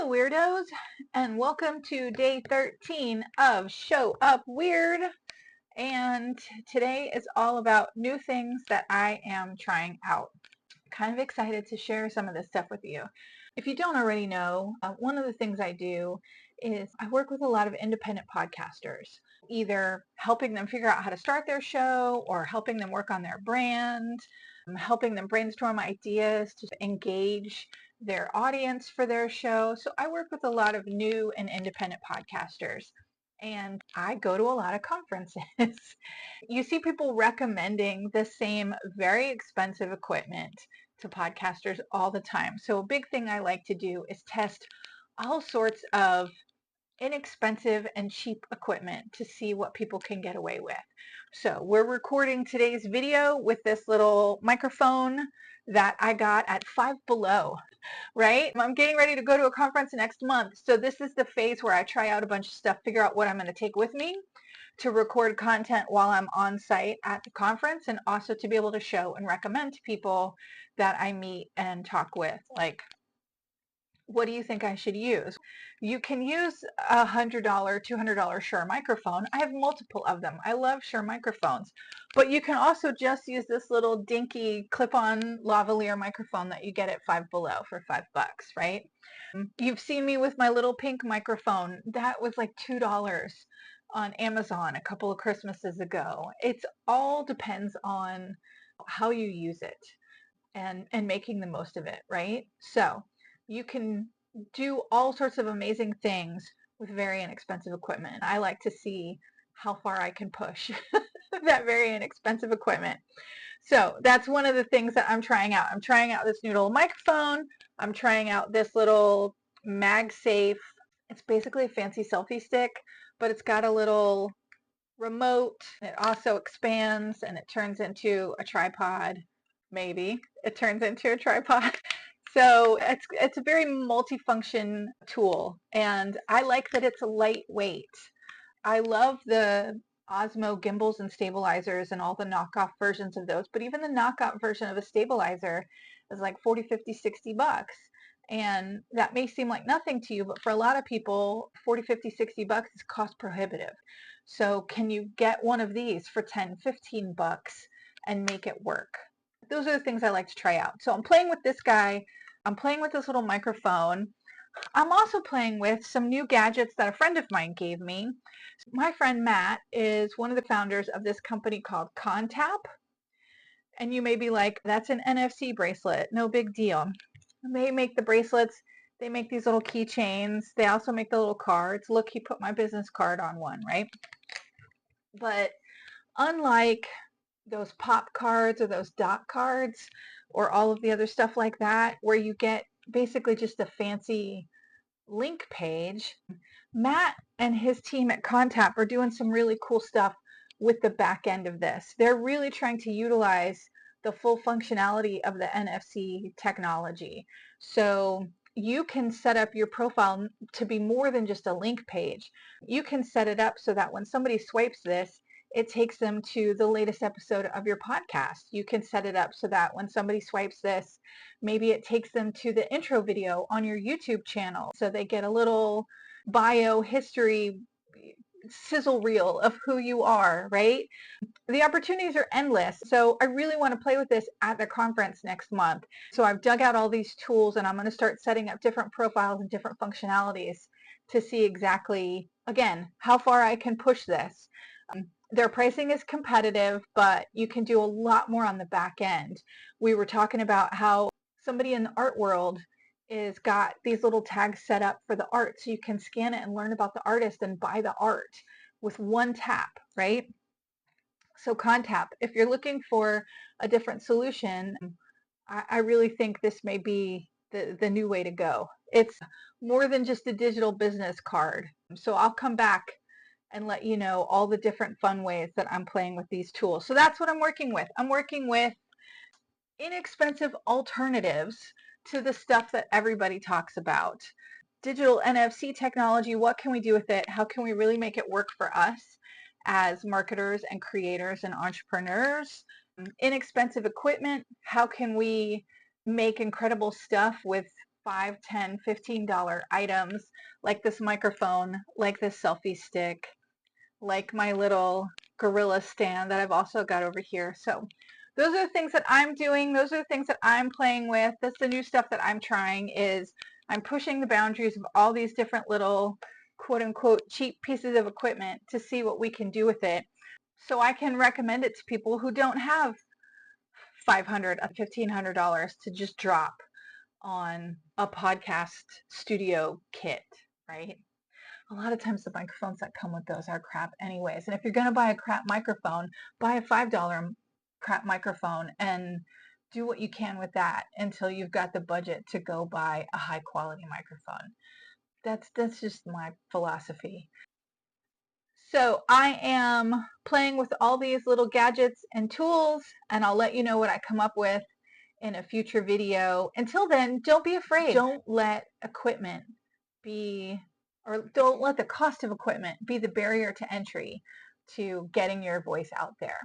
Hello, weirdos, and welcome to day 13 of Show Up Weird. And today is all about new things that I am trying out. Kind of excited to share some of this stuff with you. If you don't already know, one of the things I do is I work with a lot of independent podcasters, either helping them figure out how to start their show or helping them work on their brand, helping them brainstorm ideas to engage their audience for their show. So I work with a lot of new and independent podcasters. And I go to a lot of conferences. You see people recommending the same very expensive equipment to podcasters all the time. So a big thing I like to do is test all sorts of inexpensive and cheap equipment to see what people can get away with. So we're recording today's video with this little microphone that I got at Five Below, right? I'm getting ready to go to a conference next month. So this is the phase where I try out a bunch of stuff, figure out what I'm going to take with me to record content while I'm on site at the conference, and also to be able to show and recommend to people that I meet and talk with, like, what do you think I should use? You can use $100, $200 Shure microphone. I have multiple of them. I love Shure microphones. But you can also just use this little dinky clip-on lavalier microphone that you get at Five Below for $5, right? You've seen me with my little pink microphone. That was like $2 on Amazon a couple of Christmases ago. It all depends on how you use it and making the most of it, right? So you can do all sorts of amazing things with very inexpensive equipment. And I like to see how far I can push that very inexpensive equipment. So that's one of the things that I'm trying out. I'm trying out this new little microphone. I'm trying out this little MagSafe. It's basically a fancy selfie stick, but it's got a little remote. It also expands and it turns into a tripod. Maybe it turns into a tripod. So it's a very multifunction tool, and I like that it's lightweight. I love the Osmo gimbals and stabilizers and all the knockoff versions of those, but even the knockoff version of a stabilizer is like 40, 50, 60 bucks. And that may seem like nothing to you, but for a lot of people, 40, 50, 60 bucks is cost prohibitive. So can you get one of these for 10, 15 bucks and make it work? Those are the things I like to try out. So I'm playing with this guy. I'm playing with this little microphone. I'm also playing with some new gadgets that a friend of mine gave me. My friend Matt is one of the founders of this company called Contap. And you may be like, that's an NFC bracelet. No big deal. They make the bracelets. They make these little keychains. They also make the little cards. Look, he put my business card on one, right? But unlike those pop cards or those dot cards or all of the other stuff like that, where you get basically just a fancy link page, Matt and his team at Contap are doing some really cool stuff with the back end of this. They're really trying to utilize the full functionality of the NFC technology. So you can set up your profile to be more than just a link page. You can set it up so that when somebody swipes this, it takes them to the latest episode of your podcast. You can set it up so that when somebody swipes this, maybe it takes them to the intro video on your YouTube channel. So they get a little bio history sizzle reel of who you are, right? The opportunities are endless. So I really want to play with this at the conference next month. So I've dug out all these tools and I'm going to start setting up different profiles and different functionalities to see exactly, again, how far I can push this. Their pricing is competitive, but you can do a lot more on the back end. We were talking about how somebody in the art world is got these little tags set up for the art, so you can scan it and learn about the artist and buy the art with one tap, right? So Contap, if you're looking for a different solution, I really think this may be the new way to go. It's more than just a digital business card. So I'll come back and let you know all the different fun ways that I'm playing with these tools. So that's what I'm working with. I'm working with inexpensive alternatives to the stuff that everybody talks about. Digital NFC technology, what can we do with it? How can we really make it work for us as marketers and creators and entrepreneurs? Inexpensive equipment, how can we make incredible stuff with $5, $10, $15 items like this microphone, like this selfie stick, like my little gorilla stand that I've also got over here. So those are the things that I'm doing. Those are the things that I'm playing with. That's the new stuff that I'm trying. Is I'm pushing the boundaries of all these different little quote unquote cheap pieces of equipment to see what we can do with it, so I can recommend it to people who don't have $500, $1,500 to just drop on a podcast studio kit, right? A lot of times the microphones that come with those are crap anyways. And if you're going to buy a crap microphone, buy a $5 crap microphone and do what you can with that until you've got the budget to go buy a high quality microphone. That's just my philosophy. So I am playing with all these little gadgets and tools, and I'll let you know what I come up with in a future video. Until then, don't be afraid. Don't let equipment be, or don't let the cost of equipment be the barrier to entry to getting your voice out there.